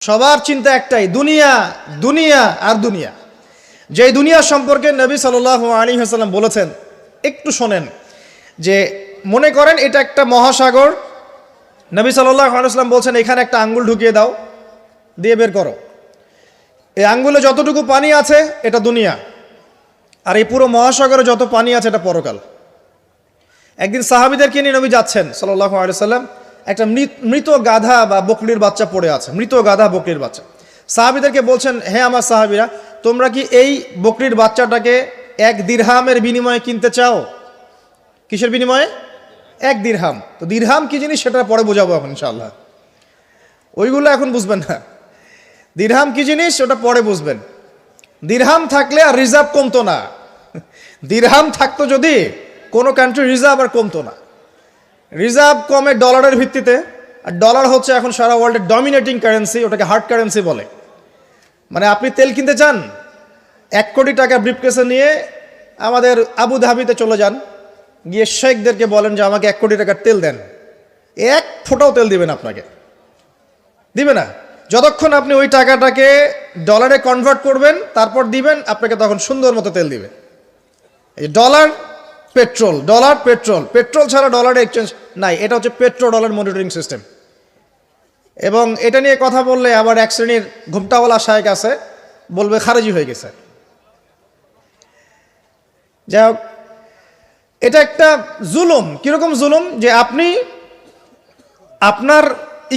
সবার চিন্তা একটাই, দুনিয়া দুনিয়া আর দুনিয়া। যে দুনিয়া সম্পর্কে নবী সাল্লাল্লাহু আলাইহি ওয়াসাল্লাম বলেছেন, একটু শোনেন। যে মনে করেন এটা একটা মহাসাগর, নবী সাল্লাল্লাহু আলাইহি ওয়াসাল্লাম বলছেন এখানে একটা আঙ্গুল ঢুকিয়ে দাও, দিয়ে বের করো। এই আঙ্গুলে যতটুকু পানি আছে এটা দুনিয়া, আর এই পুরো মহাসাগরে যত পানি আছে এটা পরকাল। একদিন সাহাবীদেরকে নিয়ে নবী যাচ্ছেন সাল্লাল্লাহু আলাইহি ওয়াসাল্লাম, একটা মৃত গাধা বা বকরির বাচ্চা পড়ে আছে, মৃত গাধা বকরির বাচ্চা। সাহাবীদেরকে বলছেন, হে আমার সাহাবীরা, তোমরা কি এই বকরির বাচ্চাটাকে 1 দিরহামের বিনিময়ে কিনতে চাও? কিসের বিনিময়ে? 1 দিরহাম। তো দিরহাম কি জিনিস সেটা পরে বোঝাবো এখন ইনশাআল্লাহ, ওইগুলো এখন বুঝবেন না। দিরহাম কি জিনিস ওটা পরে বুঝবেন। দিরহাম থাকলে আর রিজার্ভ কমতো না। দিরহাম থাকতো যদি কোনো কান্ট্রি রিজার্ভ আর কমতো না। রিজার্ভ কমে ডলারের ভিত্তিতে, আর ডলার হচ্ছে এখন সারা ওয়ার্ল্ডের ডমিনেটিং কারেন্সি, ওটাকে হার্ড কারেন্সি বলে। মানে আপনি তেল কিনতে চান, 1 কোটি টাকা ব্রিফকেসে নিয়ে আমাদের আবু ধাবিতে চলে যান, গিয়ে শেখদেরকে বলেন যে আমাকে 1 কোটি টাকার তেল দেন, 1 ফোঁটাও তেল দিবেন আপনাকে, দিবে না। যতক্ষণ আপনি ওই টাকাটাকে ডলারে কনভার্ট করবেন তারপর দিবেন, আপনাকে তখন সুন্দর মতো তেল দিবে। এই dollar petrol, dollar petrol, petrol ছাড়া ডলারের এক্সচেঞ্জ নাই। এটা হচ্ছে পেট্রো ডলার মনিটরিং সিস্টেম। এবং এটা নিয়ে কথা বললে আবার এক শ্রেণীর ঘুমটাওয়ালা শায়েখ আছে, বলবে খারেজি হয়ে গেছে। যাই হোক, এটা একটা জুলুম। কিরকম জুলুম? যে আপনি আপনার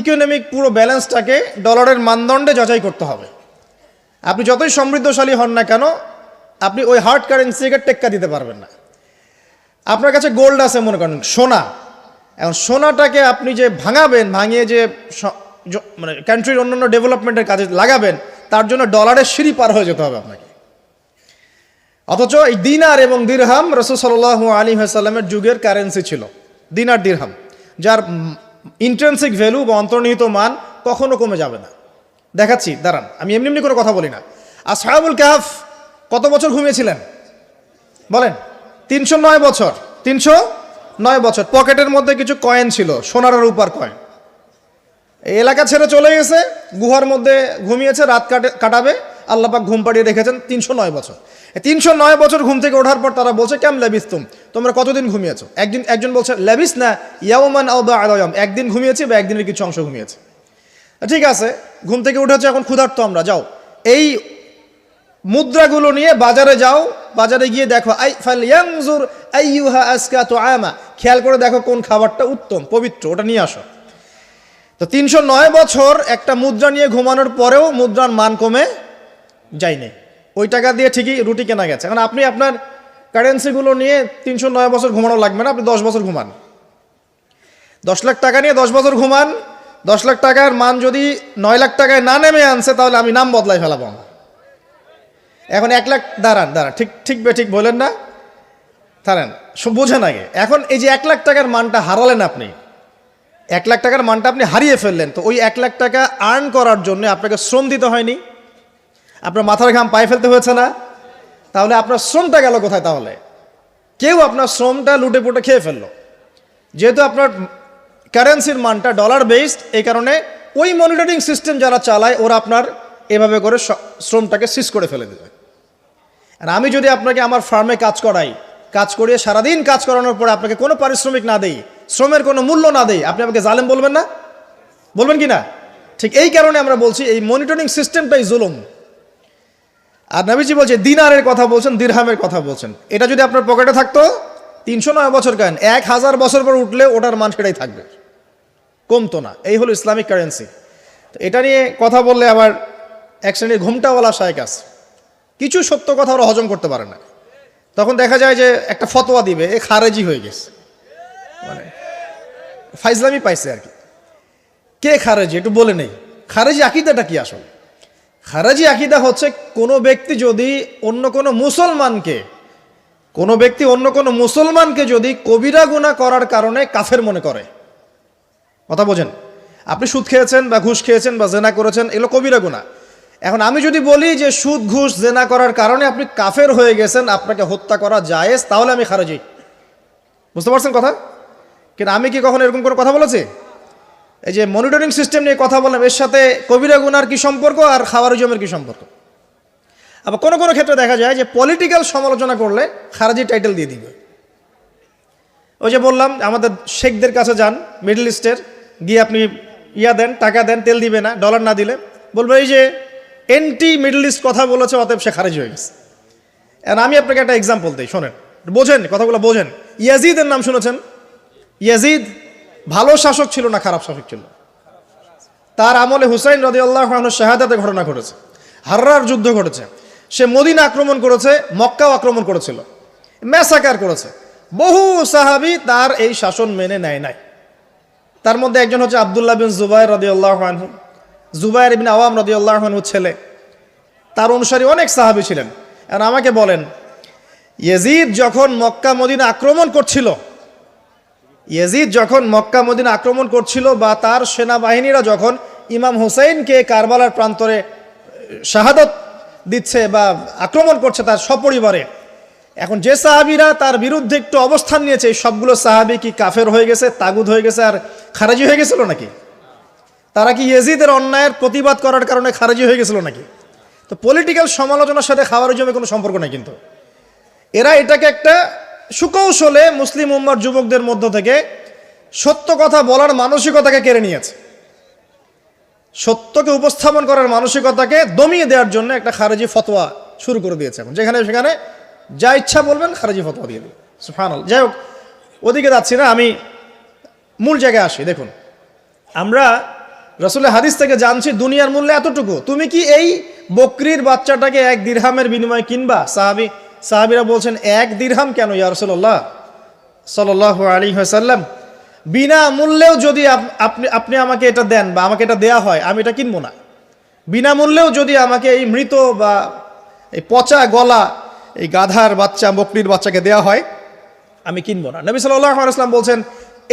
ইকোনমিক পুরো ব্যালেন্সটাকে ডলারের মানদণ্ডে যাচাই করতে হবে। আপনি যতই সমৃদ্ধশালী হন না কেন, আপনি ওই হার্ড কারেন্সিকে টেক্কা দিতে পারবেন না। আপনার কাছে গোল্ড আছে মনে করেন, সোনা। এখন সোনাটাকে আপনি যে ভাঙাবেন, ভাঙিয়ে যে মানে কান্ট্রির অন্যান্য ডেভেলপমেন্টের কাজে লাগাবেন, তার জন্য ডলারের সিঁড়ি পার হয়ে যেতে হবে আপনাকে। অথচ এই দিনার এবং দিরহাম রাসূল সাল্লাল্লাহু আলাইহি ওয়াসাল্লামের যুগের কারেন্সি ছিল, দিনার দিরহাম, যার ইন্ট্রিনসিক ভ্যালু বা অন্তর্নিহিত মান কখনো কমে যাবে না। দেখাচ্ছি, দাঁড়ান, আমি এমনি এমনি করে কথা বলি না। আসহাবুল কাহফ কত বছর ঘুমিয়েছিলেন বলেন? 309 বছর। 309 বছর। পকেটের মধ্যে কিছু কয়েন ছিল, সোনার আর রূপার কয়েন। এই এলাকা ছেড়ে চলে গেছে, গুহার মধ্যে ঘুমিয়েছে, রাত কাটাবে। আল্লাহ পাক ঘুম পাড়িয়ে রেখেছেন 309 বছর। 309 বছর ঘুম থেকে ওঠার পর তারা বলছে, কেম লেবিস্তুম, তোমরা কতদিন ঘুমিয়েছো? একজন বলছে লেবিস না ইয়াওমান আও বা'দা ইয়াওম, একদিন ঘুমিয়েছি বা একদিনের কিছু অংশ ঘুমিয়েছে। ঠিক আছে, ঘুম থেকে উঠেছে, এখন ক্ষুধার্ত আমরা, যাও এই মুদ্রাগুলো নিয়ে বাজারে যাও, বাজারে গিয়ে দেখো ফালয়ানজুর আইয়ুহা আজকা তুআমা, খেয়াল করে দেখো কোন খাবারটা উত্তম পবিত্র, ওটা নিয়ে আসো। তো 309 বছর একটা মুদ্রা নিয়ে ঘুমানোর পরেও মুদ্রার মান কমে যায়নি। ওই টাকা দিয়ে ঠিকই রুটি কেনা গেছে। এখন আপনি আপনার কারেন্সিগুলো নিয়ে 309 বছর ঘুমানো লাগবে না, আপনি 10 বছর ঘুমান। 10 লাখ টাকা নিয়ে 10 বছর ঘুমান। 10 লাখ টাকার মান যদি 9 লাখ টাকায় না নেমে আনছে, তাহলে আমি নাম বদলাই ফেলাবো। এখন 1 লাখ, দাঁড়ান, ঠিক বলেন না, দাঁড়ান, বোঝেন আগে। এখন এই যে 1 লাখ টাকার মানটা হারালেন আপনি, 1 লাখ টাকার মানটা আপনি হারিয়ে ফেললেন। তো ওই 1 লাখ টাকা আর্ন করার জন্য আপনাকে শ্রম দিতে হয়নি? আপনার মাথার ঘাম পায়ে ফেলতে হয়েছে না? তাহলে আপনার শ্রমটা গেল কোথায়? তাহলে কেউ আপনার শ্রমটা লুটে পুটে খেয়ে ফেললো। যেহেতু আপনার কারেন্সির মানটা ডলার বেসড, এই কারণে ওই মনিটরিং সিস্টেম যারা চালায় ওরা আপনার এভাবে করে শ্রমটাকে সিজ করে ফেলে দেবে। আর আমি যদি আপনাকে আমার ফার্মে কাজ করিয়ে সারাদিন কাজ করানোর পরে আপনাকে কোনো পারিশ্রমিক না দেই, শ্রমের কোনো মূল্য না দেই, আপনি আমাকে জালেম বলবেন না? বলবেন কি না? ঠিক এই কারণে আমরা বলছি এই মনিটরিং সিস্টেমটাই জুলুম। আর নবীজি বলছে, দিনারের কথা বলছেন, দিরহামের কথা বলছেন। এটা যদি আপনার পকেটে থাকতো 309 বছর কেন, 1000 বছর পর উঠলে ওটার মান সেটাই থাকবে, কমতো না। এই হলো ইসলামিক কারেন্সি। তো এটা নিয়ে কথা বললে আবার এক শ্রেণীর ঘুমটাওয়ালা শায়েখ আছে, কিছু সত্য কথা ওরা হজম করতে পারে না। তখন দেখা যায় যে একটা ফতোয়া দিবে, এ খারেজি হয়ে গেছে, মানে ফাইজলামি পাইছে আর কি। কে খারেজি একটু বলে নেই। খারেজি আকীদাটা কি আসলে? খারেজি আকীদা হচ্ছে কোনো ব্যক্তি যদি অন্য কোনো মুসলমানকে যদি কবিরা গুনাহ করার কারণে কাফের মনে করে। কথা বোঝেন? আপনি সুদ খেয়েছেন বা ঘুষ খেয়েছেন বা জেনা করেছেন, এগুলো কবিরা গুনাহ। এখন আমি যদি বলি যে সুদ ঘুষ জেনা করার কারণে আপনি কাফের হয়ে গেছেন, আপনাকে হত্যা করা জায়েজ, তাহলে আমি খারেজি। বুঝতে পারছেন কথা? কিন্তু আমি কি কখনো এরকম করে কথা বলেছি? এই যে মনিটরিং সিস্টেম নিয়ে কথা বললাম, এর সাথে কবিরা গুনার কি সম্পর্ক আর খাওয়ারিজমের কি সম্পর্ক? আবার কোনো কোনো ক্ষেত্রে দেখা যায় যে পলিটিক্যাল সমালোচনা করলে খারাজি টাইটেল দিয়ে দিবে। ওই যে বললাম আমাদের শেখদের কাছে যান মিডল ইস্টের, গিয়ে আপনি দেন, টাকা দেন, তেল দিবে না, ডলার না দিলে বলবো এই যে এন্টি মিডল ইস্ট কথা বলেছে, অতএব সে খারিজ হয়ে গেছে। আর আমি আপনাকে একটা এক্সাম্পল দিই, শোনেন, বোঝেন কথাগুলো বোঝেন। ইয়াজিদের নাম শুনেছেন? ইয়াজিদ ভালো শাসক ছিল না খারাপ শাসক ছিল? তার আমলে হুসাইন রাদিয়াল্লাহু আনহুর শাহাদাতের ঘটনা ঘটেছে, হাররার যুদ্ধ ঘটেছে, সে মদিনা আক্রমণ করেছে, মক্কাও আক্রমণ করেছিল, ম্যাসাকার করেছে। বহু সাহাবী তার এই শাসন মেনে নেয় নাই। তার মধ্যে একজন হচ্ছে আব্দুল্লাহ বিন জুবাইর রাদিয়াল্লাহু আনহু, জুবাইর ইবনে আওয়াম রাদিয়াল্লাহু আনহুর ছেলে। তার অনুসারী অনেক সাহাবী ছিলেন। আর আমাকে বলেন, ইয়াজিদ যখন মক্কা মদিনা আক্রমণ করছিল, বা তার সেনাবাহিনীরা যখন ইমাম হুসাইনকে কারবালার প্রান্তরে শাহাদত দিচ্ছে বা আক্রমণ করছে তার সপরিবারে, এখন যে সাহাবীরা তার বিরুদ্ধে একটু অবস্থান নিয়েছে, এই সবগুলো সাহাবী কি কাফের হয়ে গেছে, তাগুত হয়ে গেছে আর খারেজি হয়ে গেছিল নাকি? তারা কি ইয়াজিদের অন্যায়ের প্রতিবাদ করার কারণে খারেজি হয়ে গেছিল নাকি? তো পলিটিক্যাল সমালোচনার সাথে খাওয়ারিজমের কোনো সম্পর্ক নেই। কিন্তু এরা এটাকে একটা সুকৌশলে মুসলিম উম্মার যুবকদের মধ্য থেকে সত্য কথা বলার মানসিকতাকে কেড়ে নিয়েছে, সত্যকে উপস্থাপন করার মানসিকতাকে দমিয়ে দেওয়ার জন্য একটা খারেজি ফতোয়া শুরু করে দিয়েছে। এখন যেখানে সেখানে যা ইচ্ছা বলবেন খারেজি ফতোয়া দিয়ে দিন। সুবহানাল্লাহ। যাই হোক, ওদিকে যাচ্ছি না, আমি মূল জায়গায় আসি। দেখুন, আমরা রাসূলের হাদিস থেকে জানছি দুনিয়ার মূল্য এতটুকু, তুমি কি এই বকরির বাচ্চাটাকে 1 দিরহামের বিনিময়ে কিনবা? সাহাবীরা বলছেন 1 দিরহাম কেন ইয়া রাসূলুল্লাহ সাল্লাল্লাহু আলাইহি ওয়াসাল্লাম, বিনা মূল্যেও যদি আপনি আমাকে এটা দেন বা আমাকে এটা দেয়া হয়, আমি এটা কিনবো না। বিনামূল্যেও যদি আমাকে এই মৃত বা এই পচা গলা এই গাধার বাচ্চা বকরির বাচ্চাকে দেয়া হয়, আমি কিনবো না। নবী সাল্লাল্লাহু আলাইহি ওয়াসাল্লাম বলছেন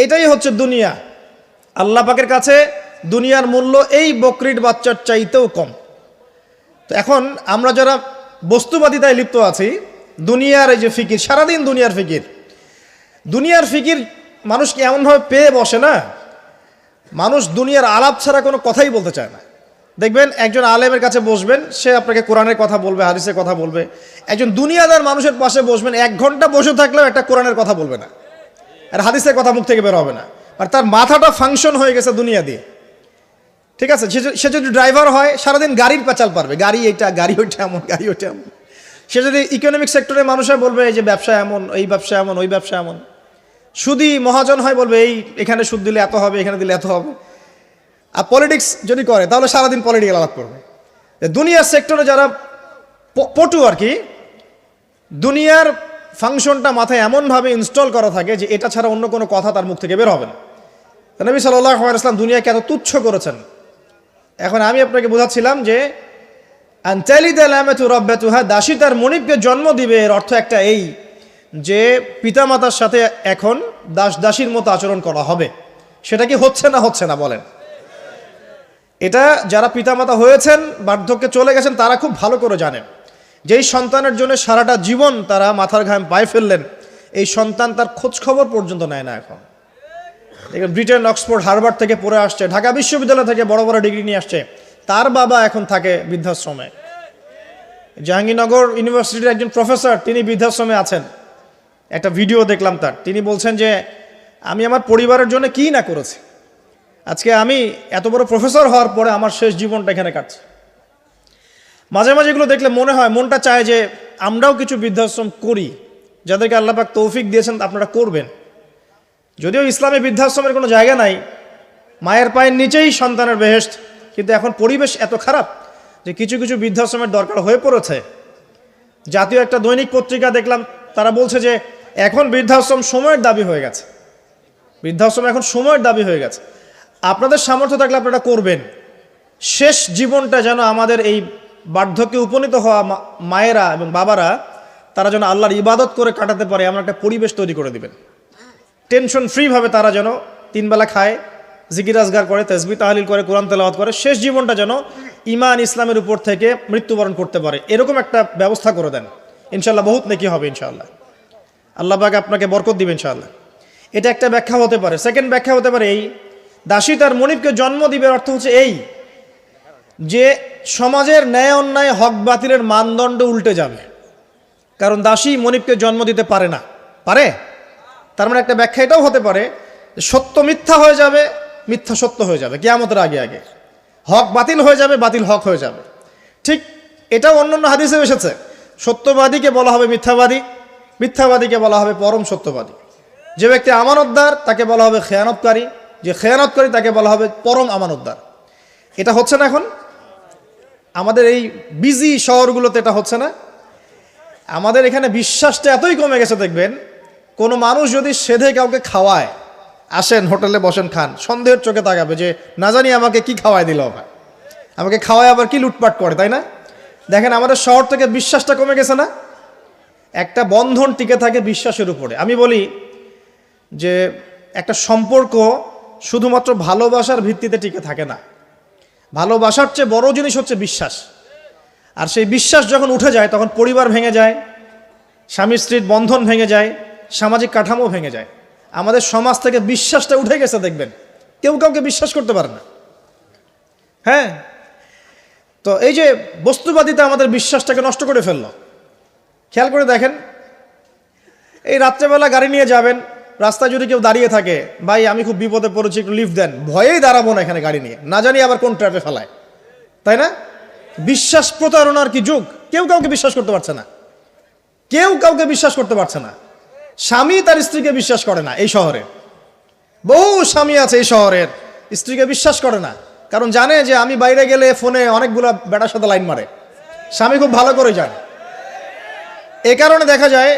এটাই হচ্ছে দুনিয়া। আল্লাহ পাকের কাছে দুনিয়ার মূল্য এই বকরির বাচ্চার চাইতেও কম। তো এখন আমরা যারা বস্তুবাদিতায় লিপ্ত আছি, দুনিয়ার এই যে ফিকির, সারাদিন দুনিয়ার ফিকির মানুষকে এমনভাবে পেয়ে বসে না, মানুষ দুনিয়ার আলাপ ছাড়া কোনো কথাই বলতে চায় না। দেখবেন একজন আলেমের কাছে বসবেন, সে আপনাকে কোরআনের কথা বলবে, হাদিসের কথা বলবে। একজন দুনিয়াদার মানুষের পাশে বসবেন, 1 ঘন্টা বসে থাকলেও একটা কোরআনের কথা বলবে না, আর হাদিসের কথা মুখ থেকে বের হবে না। আর তার মাথাটা ফাংশন হয়ে গেছে দুনিয়া দিয়ে। ঠিক আছে, সে যদি ড্রাইভার হয় সারাদিন গাড়ির পেঁচাল পারবে, গাড়ি এটা, গাড়ি ওইটা এমন, গাড়ি ওইটা এমন। সে যদি ইকোনমিক সেক্টরের মানুষ হয় বলবে এই যে ব্যবসা এমন, এই ব্যবসা এমন, ওই ব্যবসা এমন। সুদী মহাজন হয় বলবে এই এখানে সুদ দিলে এত হবে, এখানে দিলে এত হবে। আর পলিটিক্স যদি করে তাহলে সারাদিন পলিটিক্যাল আলাপ করবে। দুনিয়ার সেক্টরে যারা পটু আর কি, দুনিয়ার ফাংশনটা মাথায় এমনভাবে ইনস্টল করা থাকে যে এটা ছাড়া অন্য কোনো কথা তার মুখ থেকে বের হবে না। নবী সাল্লাল্লাহু আলাইহি ওয়াসাল্লাম দুনিয়াকে এত তুচ্ছ করেছেন। এখন আমি আপনাকে বোঝাচ্ছিলাম যে আনতালিদাল আমাতু রাব্বাতুহা, দাসী তার মনিবকে জন্ম দিবে, এর অর্থ একটা এই যে পিতামাতার সাথে এখন দাসীর মতো আচরণ করা হবে। সেটা কি হচ্ছে না বলেন? এটা যারা পিতামাতা হয়েছেন, বার্ধক্যে চলে গেছেন, তারা খুব ভালো করে জানেন যেই সন্তানের জন্য সারাটা জীবন তারা মাথার ঘাম পায়ে ফেললেন, এই সন্তান তার খোঁজ খবর পর্যন্ত নেয় না। এখন ব্রিটেন, অক্সফোর্ড, হার্ভার্ড থেকে পড়ে আসছে, ঢাকা বিশ্ববিদ্যালয় থেকে বড় বড় ডিগ্রি নিয়ে আসছে, তার বাবা এখন থাকে বৃদ্ধাশ্রমে। জাহাঙ্গীরনগর ইউনিভার্সিটির একজন প্রফেসর, তিনি বৃদ্ধাশ্রমে আছেন। একটা ভিডিও দেখলাম তার, তিনি বলছেন যে আমি আমার পরিবারের জন্য কি না করেছি, আজকে আমি এত বড় প্রফেসর হওয়ার পরে আমার শেষ জীবনটা এখানে কাটছে। মাঝে মাঝে এগুলো দেখলে মনে হয়, মনটা চায় যে আমরাও কিছু বৃদ্ধাশ্রম করি, যাদেরকে আল্লাহ পাক তৌফিক দিয়েছেন আপনারা করবেন। যদিও ইসলামে বৃদ্ধাশ্রমের কোনো জায়গা নাই, মায়ের পায়ের নিচেই সন্তানের বেহেশত, কিন্তু এখন পরিবেশ এত খারাপ যে কিছু কিছু বৃদ্ধাশ্রমের দরকার হয়ে পড়েছে। জাতীয় একটা দৈনিক পত্রিকা দেখলাম, তারা বলছে যে এখন বৃদ্ধাশ্রম সময়ের দাবি হয়ে গেছে, বৃদ্ধাশ্রম এখন সময়ের দাবি হয়ে গেছে। আপনাদের সামর্থ্য থাকলে আপনারা করবেন। শেষ জীবনটা যেন আমাদের এই বার্ধক্যে উপনীত হওয়া মায়েরা এবং বাবারা, তারা যেন আল্লাহর ইবাদত করে কাটাতে পারে এমন একটা পরিবেশ তৈরি করে দিবেন। টেনশন ফ্রিভাবে তারা যেন 3 বেলা খায়, জিকির আজগার করে, তাসবিহ তাহলিল করে, কোরআন তেলাওয়াত করে, শেষ জীবনটা যেন ঈমান ইসলামের উপর থেকে মৃত্যুবরণ করতে পারে, এরকম একটা ব্যবস্থা করে দেন। ইনশাআল্লাহ বহুত নেকি হবে ইনশাআল্লাহ, আল্লাহ পাক আপনাকে বরকত দিবেন ইনশাআল্লাহ। এটা একটা ব্যাখ্যা হতে পারে। সেকেন্ড ব্যাখ্যা হতে পারে এই দাসী তার মনিবকে জন্ম দিবে অর্থ হচ্ছে এই যে সমাজের ন্যায় অন্যায় হক বাতিলের মানদণ্ড উল্টে যাবে, কারণ দাসী মনিবকে জন্ম দিতে পারে না। পারে? তার মানে একটা ব্যাখ্যা এটাও হতে পারে সত্য মিথ্যা হয়ে যাবে, মিথ্যা সত্য হয়ে যাবে কিয়ামতের আগে আগে, হক বাতিল হয়ে যাবে, বাতিল হক হয়ে যাবে। ঠিক এটাও অন্যান্য হাদিসে এসেছে, সত্যবাদীকে বলা হবে মিথ্যাবাদী, মিথ্যাবাদীকে বলা হবে পরম সত্যবাদী। যে ব্যক্তি আমানতদার তাকে বলা হবে খেয়ানতকারী, যে খেয়ানতকারী তাকে বলা হবে পরম আমানতদার। এটা হচ্ছে না এখন আমাদের এই বিজি শহরগুলোতে, এটা হচ্ছে না। আমাদের এখানে বিশ্বাসটা এতই কমে গেছে, দেখবেন কোনো মানুষ যদি সেধে কাউকে খাওয়ায়, আসেন হোটেলে বসেন খান, সন্দেহের চোখে তাকাবে যে না জানি আমাকে কি খাওয়াই দিল, আমাকে খাওয়ায় আবার কি লুটপাট করে, তাই না? দেখেন আমাদের শহর থেকে বিশ্বাসটা কমে গেছে না। একটা বন্ধন টিকে থাকে বিশ্বাসের উপরে। আমি বলি যে একটা সম্পর্ক শুধুমাত্র ভালোবাসার ভিত্তিতে টিকে থাকে না, ভালোবাসার চেয়ে বড় জিনিস হচ্ছে বিশ্বাস। আর সেই বিশ্বাস যখন উঠে যায় তখন পরিবার ভেঙে যায়, স্বামী স্ত্রীর বন্ধন ভেঙে যায়, সামাজিক কাঠামো ভেঙে যায়। আমাদের সমাজ থেকে বিশ্বাসটা উঠে গেছে, দেখবেন কেউ কাউকে বিশ্বাস করতে পারে না। হ্যাঁ, তো এই যে বস্তুবাদিতা আমাদের বিশ্বাসটাকে নষ্ট করে ফেলল। খেয়াল করে দেখেন, এই রাত্রেবেলা গাড়ি নিয়ে যাবেন, রাস্তায় যদি কেউ দাঁড়িয়ে থাকে, ভাই আমি খুব বিপদে পড়েছি একটু লিফট দেন, ভয়েই দাঁড়াবো না এখানে গাড়ি নিয়ে, না জানি আবার কোন ট্র্যাপে ফেলায়, তাই না? বিশ্বাস প্রতারণার কি যুগ, কেউ কাউকে বিশ্বাস করতে পারছে না, কেউ কাউকে বিশ্বাস করতে পারছে না। স্বামী তার স্ত্রীকে বিশ্বাস করে না। এই শহরে বহু স্বামী আছে এই শহরের, স্ত্রীকে বিশ্বাস করে না, কারণ জানে যে আমি বাইরে গেলে ফোনে অনেকগুলো বেটার সাথে লাইন মারে। স্বামী খুব ভালো করে জানে। এ কারণে দেখা যায়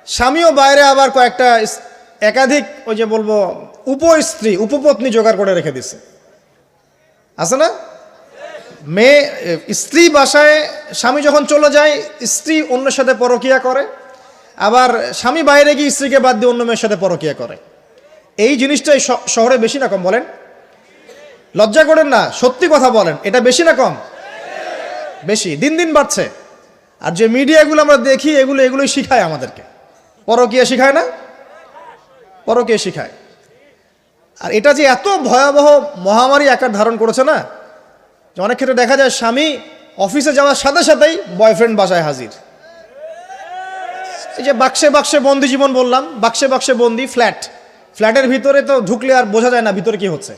স্বামীও বাইরে আবার কয়েকটা একাধিক ওই যে বলবো উপস্ত্রী উপপত্নী জোগাড় করে রেখে দিছে, আছে না? মেয়ে স্ত্রী বাসায়, স্বামী যখন চলে যায় স্ত্রী অন্যের সাথে পরকিয়া করে, আবার স্বামী বাইরে গিয়ে স্ত্রীকে বাদ দিয়ে অন্য মেয়ের সাথে পরকিয়া করে। এই জিনিসটাই শহরে বেশি না কম বলেন? লজ্জা করেন না, সত্যি কথা বলেন, এটা বেশি না কম? বেশি, দিন দিন বাড়ছে। আর যে মিডিয়াগুলো আমরা দেখি এগুলোই শিখায় আমাদেরকে, পরকীয়া শিখায় না? পরকীয়া শিখায়। আর এটা যে এত ভয়াবহ মহামারী আকার ধারণ করেছে না, যে অনেক ক্ষেত্রে দেখা যায় স্বামী অফিসে যাওয়ার সাথে সাথেই বয়ফ্রেন্ড বাসায় হাজির। এই যে বাক্সে বাক্সে বন্দি জীবন বললাম, বাক্সে বাক্সে বন্দি ফ্ল্যাটের ভিতরে তো ঢুকলে আর বোঝা যায় না ভিতরে কি হচ্ছে।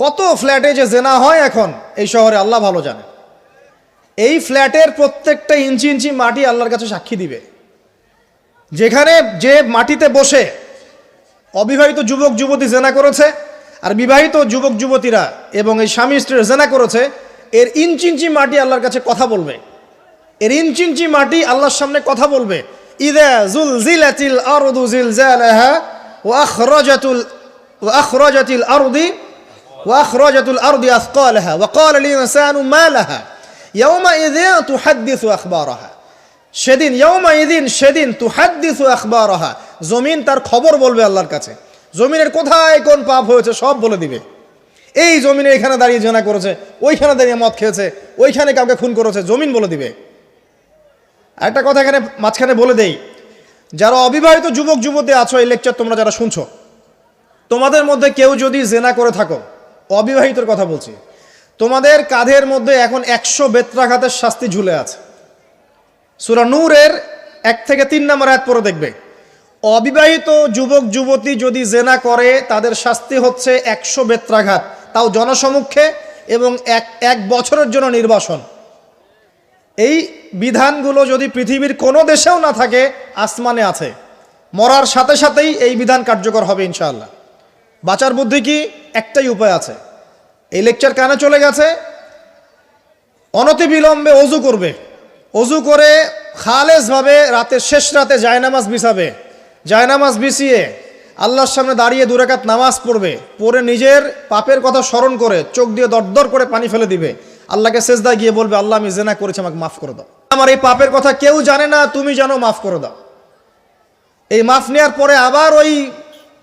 কত ফ্ল্যাটে যে জেনা হয় এখন এই শহরে আল্লাহ ভালো জানে। এই ফ্ল্যাটের প্রত্যেকটা ইঞ্চি ইঞ্চি মাটি আল্লাহর কাছে সাক্ষী দিবে। যেখানে যে মাটিতে বসে অবিবাহিত যুবক যুবতী জেনা করেছে আর বিবাহিত যুবক যুবতীরা এবং এই স্বামী স্ত্রীর জেনা করেছে, এর ইঞ্চি ইঞ্চি মাটি আল্লাহর কাছে কথা বলবে। এর ইঞ্চি ইঞ্চি মাটি আল্লাহর সামনে কথা বলবে। ইযা যুলজিলাতিল আরদু জিলজালাহা ওয়া আখরাজাতিল আরদি আসকালাহা ওয়া ক্বালা লিল ইনসানু মা লাহা ইয়াওমাইযিন তুহাদ্দিসু আখবারাহা। সেদিন তুহাদ্দিসু আখবারাহা, জমিন তার খবর বলবে আল্লাহর কাছে। জমিনের কোথায় কোন পাপ হয়েছে সব বলে দিবে। এই জমিনে এখানে দাঁড়িয়ে জেনা করেছে, ওইখানে দাঁড়িয়ে মদ খেয়েছে, ওইখানে কাউকে খুন করেছে, জমিন বলে দিবে। একটা কথা এখানে মাঝখানে বলে দেই, যারা অবিবাহিত যুবক যুবতী আছো, এই লেকচার তোমরা যারা শুনছো, তোমাদের মধ্যে কেউ যদি জেনা করে থাকো, অবিবাহিতর কথা বলছি, তোমাদের কাঁধের মধ্যে এখন 100 বেত্রাঘাতের শাস্তি ঝুলে আছে। সূরা নূরের 1 থেকে 3 নম্বর আয়াত পড়ে দেখবে, অবিবাহিত যুবক যুবতী যদি জেনা করে তাদের শাস্তি হচ্ছে 100 বেত্রাঘাত, তাও জনসমক্ষে, এবং এক বছরের জন্য নির্বাসন। এই বিধানগুলো যদি পৃথিবীর কোনো দেশেও না থাকে, আসমানে আছে। মরার সাথে সাথেই এই বিধান কার্যকর হবে ইনশাআল্লাহ। বাঁচার বুদ্ধি কি? একটাই উপায় আছে। এই লেকচার কানে চলে গেছে, অনতিবিলম্বে অজু করবে। অজু করে খালেসভাবে রাতের শেষ রাতে জায়নামাজ বিছাবে। জায়নামাজ বিছিয়ে আল্লাহর সামনে দাঁড়িয়ে 2 রাকাত নামাজ পড়বে। পড়ে নিজের পাপের কথা স্মরণ করে চোখ দিয়ে দরদর করে পানি ফেলে দিবে। আল্লাহকে সেজদায় গিয়ে বলবে, আল্লাহ আমি জেনা করেছি, আমাকে মাফ করে দাও। আমার এই পাপের কথা কেউ জানে না, তুমি জানো, মাফ করে দাও। এই মাফ নেওয়ার পরে আবার ওই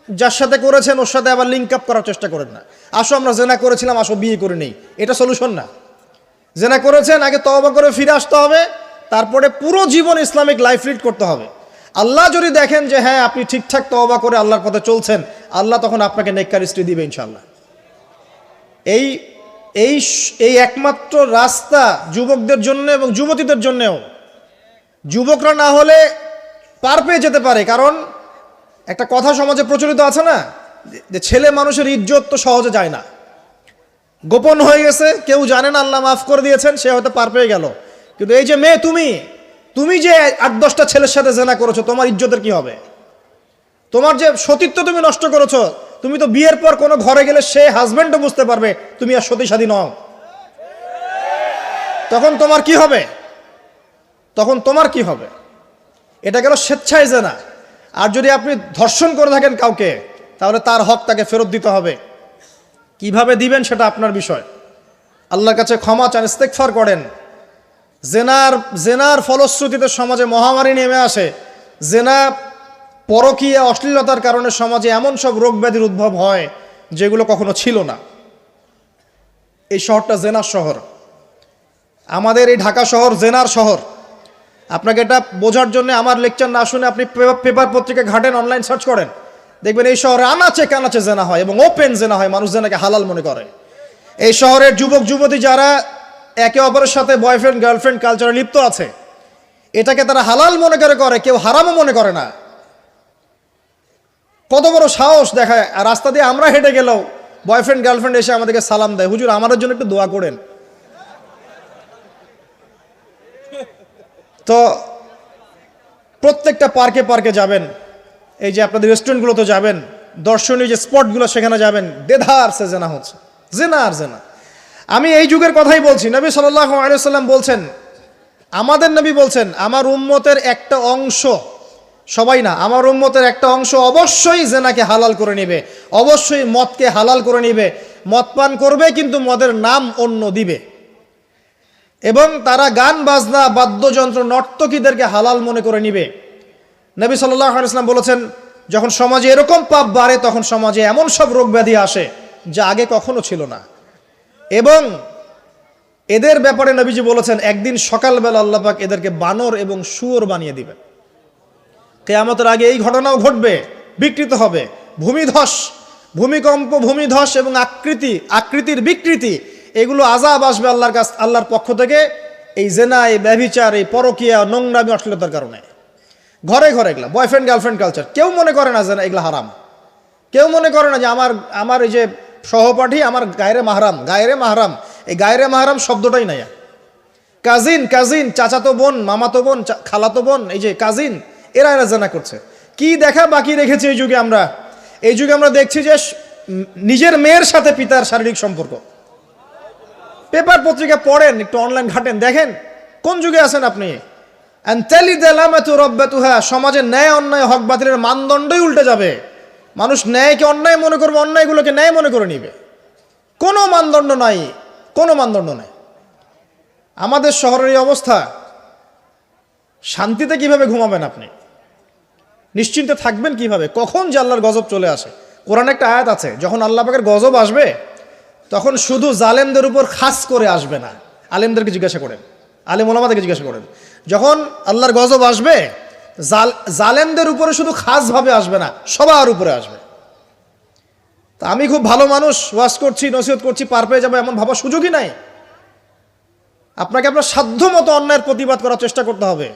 যার সাথে করেছেন ওর সাথে আবার লিঙ্ক আপ করার চেষ্টা করেন না। আসো আমরা জেনা করেছিলাম, আসো বিয়ে করে নেই, এটা সলিউশন না। জেনা করেছেন, আগে তওবা করে ফিরে আসতে হবে, তারপরে পুরো জীবন ইসলামিক লাইফ লিড করতে হবে। আল্লাহ যদি দেখেন যে হ্যাঁ আপনি ঠিকঠাক তওবা করে আল্লাহর পথে চলছেন, আল্লাহ তখন আপনাকে নেককার স্ত্রী দিবে ইনশাআল্লাহ। এই এই এই একমাত্র রাস্তা যুবকদের জন্য এবং যুবতীদের জন্যেও। যুবকরা না হলে পার পেয়ে যেতে পারে, কারণ একটা কথা সমাজে প্রচলিত আছে না, যে ছেলে মানুষের ইজ্জত তো সহজে যায় না, গোপন হয়ে গেছে, কেউ জানে না, আল্লাহ মাফ করে দিয়েছেন, সে হয়তো পার পেয়ে গেল। কিন্তু এই যে মেয়ে, তুমি যে 8-10টা ছেলের সাথে জেনা করেছো, তোমার ইজ্জতের কি হবে? তোমার যে সতীত্ব তুমি নষ্ট করেছো, তুমি তো বিয়ের পর কোনো ঘরে গেলে সে হাজবেন্ডও বুঝতে পারবে তুমি আর সতী সাথী নও। তখন তোমার কি হবে? এটা গেল স্বেচ্ছায় জেনা। আর যদি আপনি ধর্ষণ করে থাকেন কাউকে, তাহলে তার হক তাকে ফেরত দিতে হবে। কিভাবে দিবেন সেটা আপনার বিষয়। আল্লাহর কাছে ক্ষমা চান, ইস্তেগফার করেন। জেনার ফলশ্রুতিতে সমাজে মহামারী নেমে আসে। জেনা, পরকীয়া, অশ্লীলতার কারণে সমাজে এমন সব রোগ ব্যাধির উদ্ভব হয় যেগুলো কখনো ছিল না। এই শহরটা জেনার শহর। আমাদের এই ঢাকা শহর জেনার শহর। আপনাকে এটা বোঝার জন্য আমার লেকচার না শুনে আপনি পেপার পত্রিকা ঘাটেন, অনলাইন সার্চ করেন, দেখবেন এই শহরে আনাচে কানাচে জেনা হয় এবং ওপেন জেনা হয়। মানুষ জেনাকে হালাল মনে করে। এই শহরের যুবক যুবতী যারা একে অপরের সাথে বয়ফ্রেন্ড গার্লফ্রেন্ড কালচারে লিপ্ত আছে, এটাকে তারা হালাল মনে করে, কেউ হারামও মনে করে না। কত বড় সাহস দেখায়। আর রাস্তা দিয়ে আমরা হেঁটে গেলেও বয়ফ্রেন্ড গার্লফ্রেন্ড এসে আমাদেরকে সালাম দেয়, হুজুর আমাদের জন্য একটু দোয়া করেন। তো প্রত্যেকটা পার্কে যাবেন, এই যে আপনাদের রেস্টুরেন্টগুলোতে যাবেন, দর্শনীয় যে স্পটগুলো সেখানে যাবেন, দেধার সে জেনা হচ্ছে, জেনা আর জেনা। আমি এই যুগের কথাই বলছি। নবী সাল্লাল্লাহু আলাইহি ওয়াসাল্লাম বলছেন, আমাদের নবী বলছেন, আমার উম্মতের একটা অংশ, সবাই না, আমার উম্মতের একটা অংশ অবশ্যই জেনাকে হালাল করে নেবে, অবশ্যই মদকে হালাল করে নেবে, মদ পান করবে কিন্তু মদের নাম অন্য দিবে, এবং তারা গান বাজনা বাদ্যযন্ত্র নর্তকীদেরকে হালাল মনে করে নিবে। নবী সাল্লাল্লাহু আলাইহি ওয়াসাল্লাম বলেছেন, যখন সমাজে এরকম পাপ বাড়ে তখন সমাজে এমন সব রোগ ব্যাধি আসে যা আগে কখনো ছিল না। এবং এদের ব্যাপারে নবীজি বলেছেন, একদিন সকালবেলা আল্লাহ পাক এদেরকে বানর এবং শুয়োর বানিয়ে দিবেন। কিয়ামতের আগে এই ঘটনাও ঘটবে, বিকৃত হবে। ভূমিকম্প, ভূমিধস এবং আকৃতির বিকৃতি, এগুলো আযাব আসবে আল্লাহর পক্ষ থেকে, এই জেনা, এই ব্যভিচার, এই পরকীয়া, নোংরামি, অশ্লীলতার কারণে। ঘরে এগুলা বয়ফ্রেন্ড গার্লফ্রেন্ড কালচার। কেউ মনে করে না যে এগুলা হারাম। কেউ মনে করে না যে আমার এই যে সহপাঠী আমার গায়রে মাহরাম। এই গায়রে মাহরাম শব্দটাই নাই। কাজিন, চাচাতো বোন, মামাতো বোন, খালাতো বোন, এই যে কাজিন, এরা জেনা করছে। কি দেখা বাকি রেখেছে এই যুগে আমরা দেখছি যে নিজের মেয়ের সাথে পিতার শারীরিক সম্পর্ক। পেপার পত্রিকা পড়েন, একটু অনলাইন ঘাটেন, দেখেন কোন যুগে আছেন আপনি। সমাজে ন্যায় অন্যায় হক বাতিলের মানদণ্ডই উল্টে যাবে। মানুষ ন্যায়কে অন্যায় মনে করবে, অন্যায়গুলোকে ন্যায় মনে করে নিবে। কোনো মানদণ্ড নাই। আমাদের শহরের এই অবস্থা, শান্তিতে কিভাবে ঘুমাবেন আপনি? নিশ্চিন্তে থাকবেন কিভাবে? কখন যে আল্লাহর গজব চলে আসে। কোরআনে একটা আয়াত আছে, যখন আল্লাহ পাকের গজব আসবে তখন শুধু জালেমদের উপর খাস করে আসবে না। আলেমদেরকে জিজ্ঞাসা করেন, আলেম ওলামাদেরকে জিজ্ঞাসা করেন, যখন আল্লাহর গজব আসবে জালেমদের উপরে শুধু খাসভাবে আসবে না, সবার উপরে আসবে। তা আমি খুব ভালো মানুষ, ওয়াজ করছি, নসিহত করছি, পার পেয়ে যাবো এমন ভাবার সুযোগই নাই। আপনাকে আপনার সাধ্য মতো অন্যায়ের প্রতিবাদ করার চেষ্টা করতে হবে।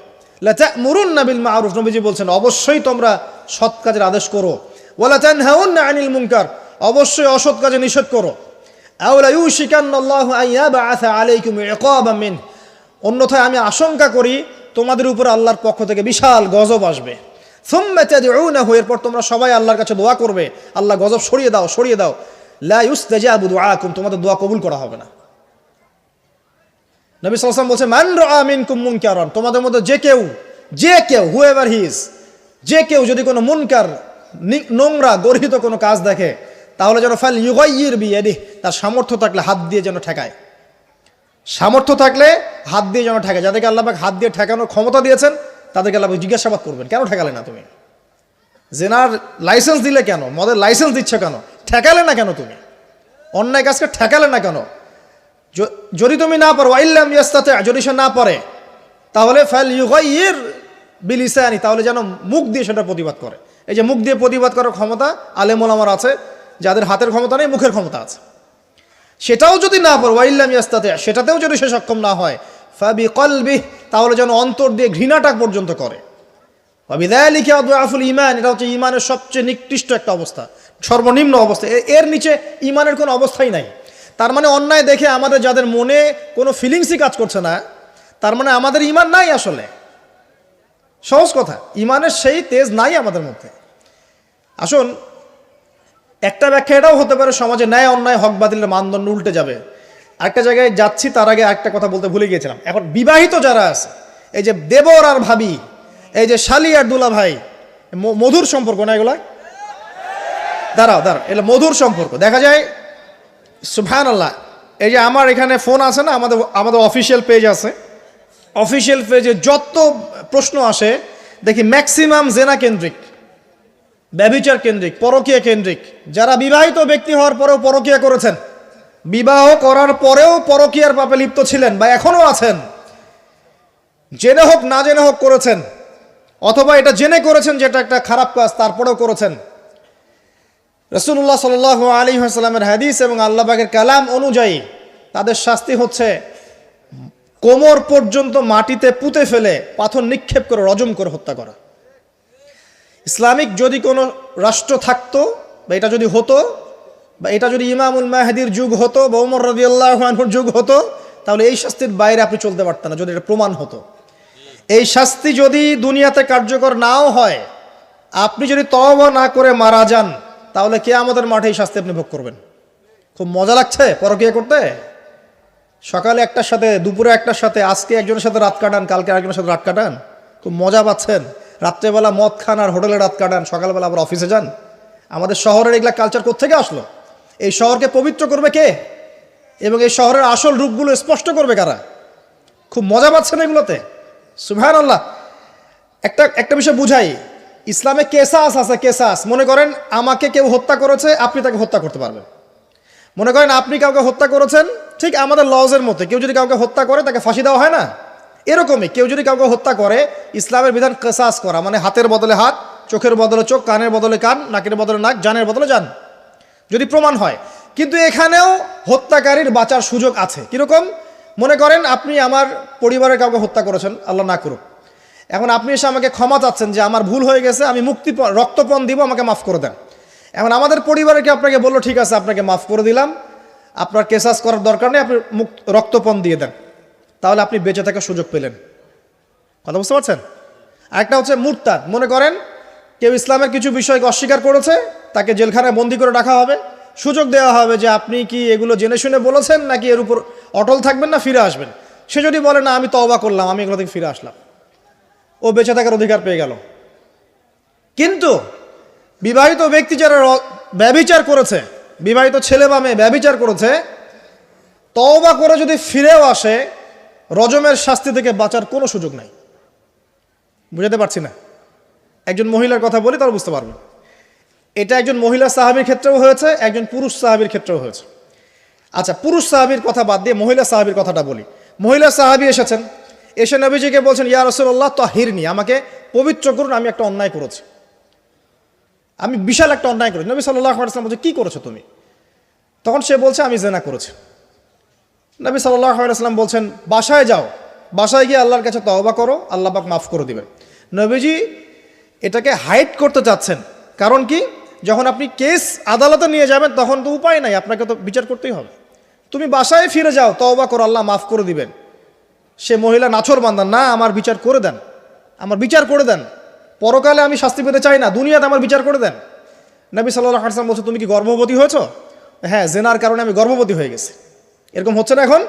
লা তা'মুরুন্না বিল মা'রুফ, নবীজি বলছেন, অবশ্যই তোমরা সৎ কাজের আদেশ করো। ওয়া লা তানহাউন্না আনিল মুনকার, অবশ্যই অসৎ কাজে নিষেধ করো। আও লা ইউশিকান্নাল্লাহু আন ইয়াবআসা আলাইকুম ইকাবাম মিন, অন্যথায় আমি আশঙ্কা করি তোমাদের উপর আল্লাহর পক্ষ থেকে বিশাল গজব আসবে। সুম্মা তাদউনাহু, এরপর তোমরা সবাই আল্লাহর কাছে দোয়া করবে, আল্লাহ গজব সরিয়ে দাও। লা ইউস্তাজাবু দুআকুম, তোমাদের দোয়া কবুল করা হবে না। নবী সাল্লাল্লাহু আলাইহি ওয়াসাল্লাম বলেছেন, মান রাআ মিনকুম মুনকারান, তোমাদের মধ্যে যে কেউ হুএভার হি ইজ, যে কেউ যদি কোনো মুনকার, নোংরা গর্হিত কোনো কাজ দেখে, তাহলে যেন ফাল ইউগাইয়ির বিয়াদিহি, তার সামর্থ্য থাকলে হাত দিয়ে যেন ঠেকায়। যাদেরকে আল্লাহ পাক হাত দিয়ে ঠেকানোর ক্ষমতা দিয়েছেন তাদেরকে আল্লাহ পাক জিজ্ঞাসাবাদ করবেন, কেন ঠেকালে না তুমি? জেনার লাইসেন্স দিলে কেন? মদের লাইসেন্স দিচ্ছ কেন? ঠেকালে না কেন তুমি? অন্যায় কাজকে ঠেকালে না কেন? যদি তুমি না পারো, আইল্লাম ইয়াস্তাতি, যদি সে না পারে, তাহলে ফাল ইউগাইয়ির বিলিসানি, তাহলে যেন মুখ দিয়ে সেটা প্রতিবাদ করে। এই যে মুখ দিয়ে প্রতিবাদ করার ক্ষমতা আলেম ওলামার আছে, যাদের হাতের ক্ষমতা নেই মুখের ক্ষমতা আছে, সেটাও যদি না পারে, ওয়াইল্লাম ইয়াস্তাতি, সেটাতেও যদি সে সক্ষম না হয়, ফাবিকলবিহি, তাহলে যেন অন্তর দিয়ে ঘৃণাটা পর্যন্ত করে। ওয়াবিযালিকা আদআফুল ঈমান, এটা হচ্ছে ঈমানের সবচেয়ে নিকৃষ্ট একটা অবস্থা, সর্বনিম্ন অবস্থা। এর নিচে ঈমানের কোনো অবস্থাই নাই। তার মানে অন্যায় দেখে আমাদের যাদের মনে কোনো ফিলিংসই কাজ করছে না, তার মানে আমাদের ঈমান নাই আসলে। সহজ কথা, ঈমানের সেই তেজ নাই আমাদের মধ্যে। আসুন, একটা ব্যাখ্যা এটাও হতে পারে সমাজে ন্যায় অন্যায় হক বাতিলের মানদণ্ড উল্টে যাবে। আরেকটা জায়গায় যাচ্ছি, তার আগে একটা কথা বলতে ভুলে গিয়েছিলাম। এখন বিবাহিত যারা আছে, এই যে দেবর আর ভাবি, এই যে শালি আর দুলা ভাই, মধুর সম্পর্ক না এগুলা? দাঁড়াও, এগুলো মধুর সম্পর্ক। দেখা যায় সুবহানাল্লাহ, এই যে আমার এখানে ফোন আছে না, আমাদের অফিসিয়াল পেজ আছে, অফিসিয়াল পেজে যত প্রশ্ন আসে দেখি ম্যাক্সিমাম জেনা কেন্দ্রিক, ব্যভিচার কেন্দ্রিক, পরকীয়া কেন্দ্রিক। যারা বিবাহিত ব্যক্তি হওয়ার পরেও পরকীয়া করেছেন, বিবাহ করার পরেও পরকীয়ার পাপে লিপ্ত ছিলেন বা এখনও আছেন, জেনে হোক না জেনে হোক করেছেন, অথবা এটা জেনে করেছেন যেটা একটা খারাপ কাজ, তারপরেও করেছেন। রাসূলুল্লাহ সাল্লাল্লাহু আলাইহি ওয়াসাল্লামের হাদিস এবং আল্লাহ পাকের কালাম অনুযায়ী তাদের শাস্তি হচ্ছে কোমর পর্যন্ত মাটিতে পুঁতে ফেলে পাথর নিক্ষেপ করে রজম করে হত্যা করা। ইসলামিক যদি কোনো রাষ্ট্র থাকতো, বা এটা যদি হতো, বা এটা যদি ইমামুল মাহদির যুগ হতো বা ওমর রাদিয়াল্লাহু আনহুর যুগ হতো, তাহলে এই শাস্তির বাইরে আপনি চলতে পারতেন না, যদি এটা প্রমাণ হতো। এই শাস্তি যদি দুনিয়াতে কার্যকর নাও হয়, আপনি যদি তওবা না করে মারা যান, তাহলে কিয়ামতের মাঠে এই শাস্তি আপনি ভোগ করবেন। খুব মজা লাগছে পরকীয়া করতে? সকালে একটার সাথে, দুপুরে একটার সাথে, আজকে একজনের সাথে রাত কাটান, কালকে আরেকজনের সাথে রাত কাটান, খুব মজা পাচ্ছেন। রাত্রেবেলা মদ খান আর হোটেলে রাত কাটান, সকালবেলা আবার অফিসে যান। আমাদের শহরের এগুলা কালচার কোত্থেকে আসলো? এই শহরকে পবিত্র করবে কে, এবং এই শহরের আসল রূপগুলো স্পষ্ট করবে কারা? খুব মজা পাচ্ছেন এগুলোতে। সুবহানাল্লাহ। একটা বিষয় বুঝাই, ইসলামে কেসাস আছে, কেসাস। মনে করেন আমাকে কেউ হত্যা করেছে, আপনি তাকে হত্যা করতে পারবেন। মনে করেন আপনি কাউকে হত্যা করেছেন, ঠিক আমাদের লজের মধ্যে কেউ যদি কাউকে হত্যা করে তাকে ফাঁসি দেওয়া হয় না, এরকমই কেউ যদি কাউকে হত্যা করে, ইসলামের বিধান কেসাস করা, মানে হাতের বদলে হাত, চোখের বদলে চোখ, কানের বদলে কান, নাকের বদলে নাক, জানের বদলে জান, যদি প্রমাণ হয়। কিন্তু এখানেও হত্যাকারীর বাঁচার সুযোগ আছে। কিরকম? মনে করেন আপনি আমার পরিবারের কাউকে হত্যা করেছেন, আল্লাহ না করুক। এখন আপনি এসে আমাকে ক্ষমা চাচ্ছেন যে আমার ভুল হয়ে গেছে, আমি রক্তপণ দিব, আমাকে মাফ করে দেন। এখন আমাদের পরিবারে কি আপনাকে বললো ঠিক আছে আপনাকে মাফ করে দিলাম, আপনার কেসাস করার দরকার নেই, আপনি রক্তপণ দিয়ে দেন, তাহলে আপনি বেঁচে থাকার সুযোগ পেলেন। কথা বুঝতে পারছেন? আরেকটা হচ্ছে মুরতাদ। মনে করেন কেউ ইসলামের কিছু বিষয়কে অস্বীকার করেছে, তাকে জেলখানায় বন্দি করে রাখা হবে, সুযোগ দেওয়া হবে যে আপনি কি এগুলো জেনে শুনে বলেছেন, নাকি এর উপর অটল থাকবেন না ফিরে আসবেন। সে যদি বলে না আমি তওবা করলাম, আমি এগুলো থেকে ফিরে আসলাম, ও বেঁচে থাকার অধিকার পেয়ে গেল। কিন্তু বিবাহিত ব্যক্তি যারা ব্যভিচার করেছে, বিবাহিত ছেলে বা মেয়ে ব্যভিচার করেছে, তওবা করে যদি ফিরেও আসে, রজমের শাস্তি থেকে বাঁচার কোনো সুযোগ নাই। বুঝাতে পারছি না? একজন মহিলার কথা বলি তারা বুঝতে পারবেন। এটা একজন মহিলা সাহাবীর ক্ষেত্রেও হয়েছে, একজন পুরুষ সাহাবীর ক্ষেত্রেও হয়েছে। আচ্ছা, পুরুষ সাহাবীর কথা বাদ দিয়ে মহিলা সাহাবীর কথাটা বলি। মহিলা সাহাবী এসেছেন, এসে নবীজিকে বলছেন ইয়া রাসূলুল্লাহ তাহিরনি, আমাকে পবিত্র করুন, আমি একটা অন্যায় করেছি, আমি বিশাল একটা অন্যায় করেছি। নবী সাল্লাল্লাহু আলাইহি ওয়াসাল্লাম বলছে কি করেছো তুমি? তখন সে বলছে আমি জিনা করেছি। নবী সাল্লাল্লাহু আলাইহি ওয়াসাল্লাম বলছেন বাসায় যাও, বাসায় গিয়ে আল্লাহর কাছে তওবা করো, আল্লাহ পাক মাফ করে দিবেন। নবীজি এটাকে হাইড করতে চাচ্ছেন, কারণ কি, যখন আপনি কেস আদালতে নিয়ে যাবেন তখন তো উপায় নাই, আপনাকে তো বিচার করতেই হবে। তুমি বাসায় ফিরে যাও, তওবা করো, আল্লাহ মাফ করে দিবেন। সে মহিলা নাছোড়বান্দা, না আমার বিচার করে দেন, আমার বিচার করে দেন, পরকালে আমি শাস্তি পেতে চাই না, দুনিয়াতে আমার বিচার করে দেন। নবী সাল্লাল্লাহু আলাইহি ওয়াসাল্লাম বলছে তুমি কি গর্ভবতী হয়েছো? হ্যাঁ, জেনার কারণে আমি গর্ভবতী হয়ে গেছি। এরকম হচ্ছে না এখন?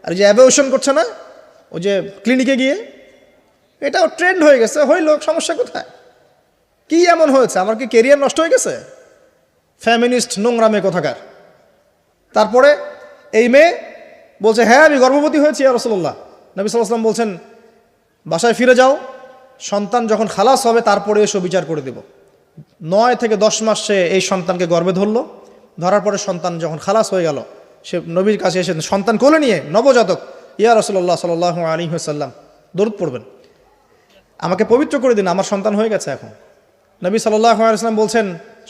আর যে অ্যাবর্শন করছে না, ওই যে ক্লিনিকে গিয়ে, এটাও ট্রেন্ড হয়ে গেছে। হইল, সমস্যা কোথায়? কি এমন হয়েছে? আমার কি কেরিয়ার নষ্ট হয়ে গেছে? ফ্যামিনিস্ট নোংরা মেয়ে কোথাকার। তারপরে এই মেয়ে বলছে হ্যাঁ আমি গর্ভবতী হয়েছি ইয়া রাসূলুল্লাহ। নবী সাল্লাল্লাহু আলাইহি ওয়াসাল্লাম বলছেন বাসায় ফিরে যাও, সন্তান যখন খালাস হবে তারপরে এসো বিচার করে দেব। 9 থেকে 10 মাস সে এই সন্তানকে গর্ভে ধরলো, ধরার পরে সন্তান যখন খালাস হয়ে গেল, সে নবীর কাছে এসে সন্তান কোলে নিয়ে, নবজাতক, ইয়া রাসূলুল্লাহ সাল্লাল্লাহু আলাইহি ওয়াসাল্লাম দরুদ পড়বেন, আমাকে পবিত্র করে দিন, আমার সন্তান হয়ে গেছে এখন। নবী সাল্লাল্লাহু আলাইহি ওয়াসাল্লাম বলছেন,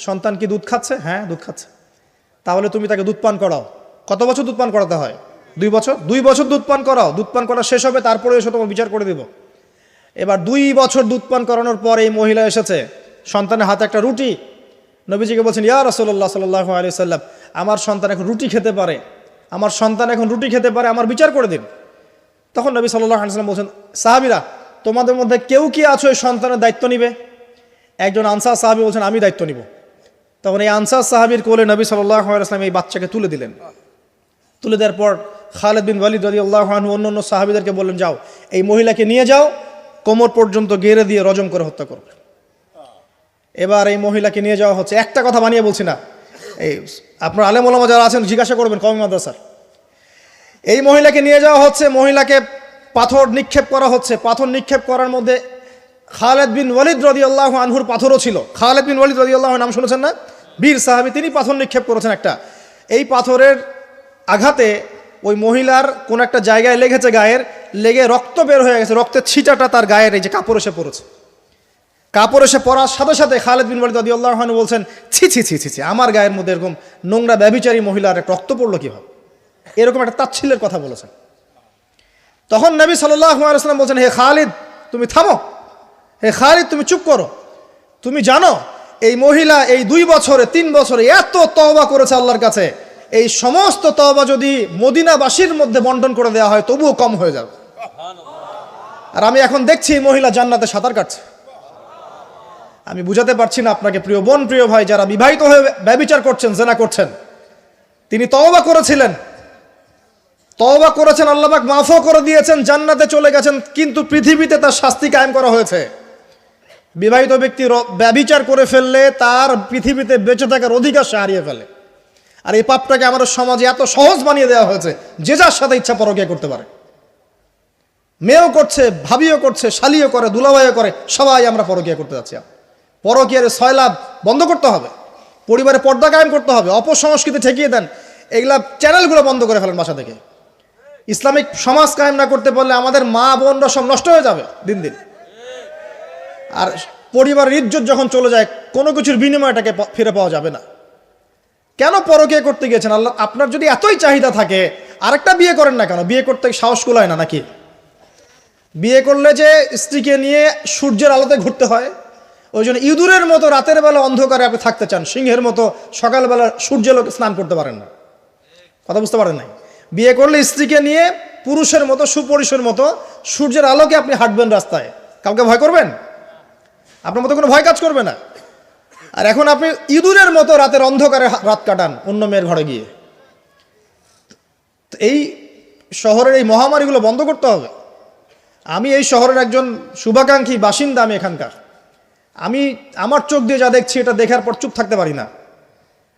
সন্তান কি দুধ খাচ্ছে? হ্যাঁ, দুধ খাচ্ছে। তাহলে তুমি তাকে দুধ পান করাও। কত বছর দুধ পান করাতে হয়? 2 বছর। 2 বছর দুধ পান করাও। দুধ পান করা শেষ হবে, তারপরে এসে তোমার বিচার করে দেব। এবার 2 বছর দুধ পান করানোর পর এই মহিলা এসেছে, সন্তানের হাতে একটা রুটি। নবীজিকে বলছেন, ইয়া রাসূলুল্লাহ সাল্লাল্লাহু আলাইহি ওয়াসাল্লাম, আমার সন্তান এখন রুটি খেতে পারে, আমার সন্তান এখন রুটি খেতে পারে, আমার বিচার করে দিন। তখন নবী সাল্লাল্লাহু আলাইহি ওয়াসাল্লাম বলছেন, সাহাবীরা, তোমাদের মধ্যে কেউ কি আছো এই সন্তানের দায়িত্ব নিবে? একজন আনসার সাহাবী বলছেন, আমি দায়িত্ব নিব। তখন এই আনসার সাহাবীর কোলে নবী সাল্লাল্লাহু আলাইহি ওয়াসাল্লাম এই বাচ্চাকে তুলে দিলেন। তুলে দেওয়ার পর খালিদ বিন ওয়ালিদ রাদিয়াল্লাহু আনহু অন্য সাহাবীদেরকে বললেন, যাও এই মহিলাকে নিয়ে যাও, কোমর পর্যন্ত গেড়ে দিয়ে রজম করে হত্যা করবে। এবার এই মহিলাকে নিয়ে যাওয়া হচ্ছে। একটা কথা বানিয়ে বলছি না, এই আপনার আলেম ওলামা যারা আছেন জিজ্ঞাসা করবেন কওমি মাদ্রাসার। এই মহিলাকে নিয়ে যাওয়া হচ্ছে, মহিলাকে পাথর নিক্ষেপ করা হচ্ছে। পাথর নিক্ষেপ করার মধ্যে খালিদ বিন ওয়ালিদ রাদিয়াল্লাহু আনহুর পাথরও ছিল। খালিদ বিন ওয়ালিদ রাদিয়াল্লাহু আনহু নাম শুনেছেন না? বীর সাহাবী, তিনি পাথর নিক্ষেপ করেছেন একটা। এই পাথরের আঘাতে ওই মহিলার কোন একটা জায়গায় লেগেছে, গায়ের লেগে রক্ত বের হয়ে গেছে। রক্তের ছিটাটা তার গায়ের এই যে কাপড় এসে পড়েছে। কাপড় এসে পড়ার সাথে সাথে খালিদ বিন ওয়ালিদ রাদিয়াল্লাহু আনহু বলছেন, ছি ছি ছি ছি ছি, আমার গায়ের মধ্যে এরকম নোংরা ব্যভিচারী মহিলার রক্ত পড়লো কিভাবে? এরকম একটা তাচ্ছিল্যের কথা বলেছেন। তখন নবী সাল্লাল্লাহু আলাইহি ওয়াসাল্লাম বলছেন, হে খালিদ তুমি থামো, হে খালিদ তুমি চুপ করো। তুমি জানো এই মহিলা এই 2 বছরে 3 বছরে এত তওবা করেছে আল্লাহর কাছে, এই সমস্ত তওবা যদি মদিনাবাসীর মধ্যে বন্টন করে দেওয়া হয় তবুও কম হয়ে যাবে। আর আমি এখন দেখছি এই মহিলা জান্নাতে সাঁতার কাটছে। আমি বুঝাতে পারছি না আপনাকে প্রিয় বোন, প্রিয় ভাই, যারা বিবাহিত হয়ে ব্যভিচার করছেন, জেনা করছেন, তিনি তওবা করেছিলেন, তওবা করেছেন, আল্লাহ পাক মাফও করে দিয়েছেন, জান্নাতে চলে গেছেন, কিন্তু পৃথিবীতে তার শাস্তি কায়েম করা হয়েছে। বিবাহিত ব্যক্তি ব্যভিচার করে ফেললে তার পৃথিবীতে বেঁচে থাকার অধিকার সে হারিয়ে ফেলে। আর এই পাপটাকে আমাদের সমাজে এত সহজ বানিয়ে দেওয়া হয়েছে, যে যার সাথে ইচ্ছা পরকীয়া করতে পারে। মেয়েও করছে, ভাবিও করছে, শালিও করে, দুলাভাইও করে, সবাই আমরা পরকীয়া করতে যাচ্ছি। পরকীয়ার সয়লাভ বন্ধ করতে হবে, পরিবারে পর্দা কায়েম করতে হবে, অপসংস্কৃতি ঠেকিয়ে দেন, এগুলা চ্যানেলগুলো বন্ধ করে ফেলেন বাসা থেকে। ইসলামিক সমাজ কায়েম না করতে পারলে আমাদের মা বোনরা সব নষ্ট হয়ে যাবে দিন দিন। আর পরিবারের ইজ্জত যখন চলে যায়, কোনো কিছুর বিনিময়টাকে ফিরে পাওয়া যাবে না। কেন পরকীয়া করতে গিয়েছেন? আল্লাহ, আপনার যদি এতই চাহিদা থাকে আরেকটা বিয়ে করেন না কেন? বিয়ে করতে সাহস কুলায় না নাকি? বিয়ে করলে যে স্ত্রীকে নিয়ে সূর্যের আলোতে ঘুরতে হয়, ওই জন্য ইঁদুরের মতো রাতের বেলা অন্ধকারে আপনি থাকতে চান, সিংহের মতো সকালবেলা সূর্যালোকে স্নান করতে পারেন না। কথা বুঝতে পারেন নাই? বিয়ে করলে স্ত্রীকে নিয়ে পুরুষের মতো, সুপুরুষের মতো সূর্যের আলোকে আপনি হাঁটবেন রাস্তায়, কাউকে ভয় করবেন? আপনার মতো কোনো ভয় কাজ করবে না। আর এখন আপনি ইঁদুরের মতো রাতের অন্ধকারে রাত কাটান অন্য মেয়ের ঘরে গিয়ে। এই শহরের এই মহামারীগুলো বন্ধ করতে হবে। আমি এই শহরের একজন শুভাকাঙ্ক্ষী বাসিন্দা, আমি এখানকার। আমি আমার চোখ দিয়ে যা দেখছি, এটা দেখার পর চুপ থাকতে পারি না।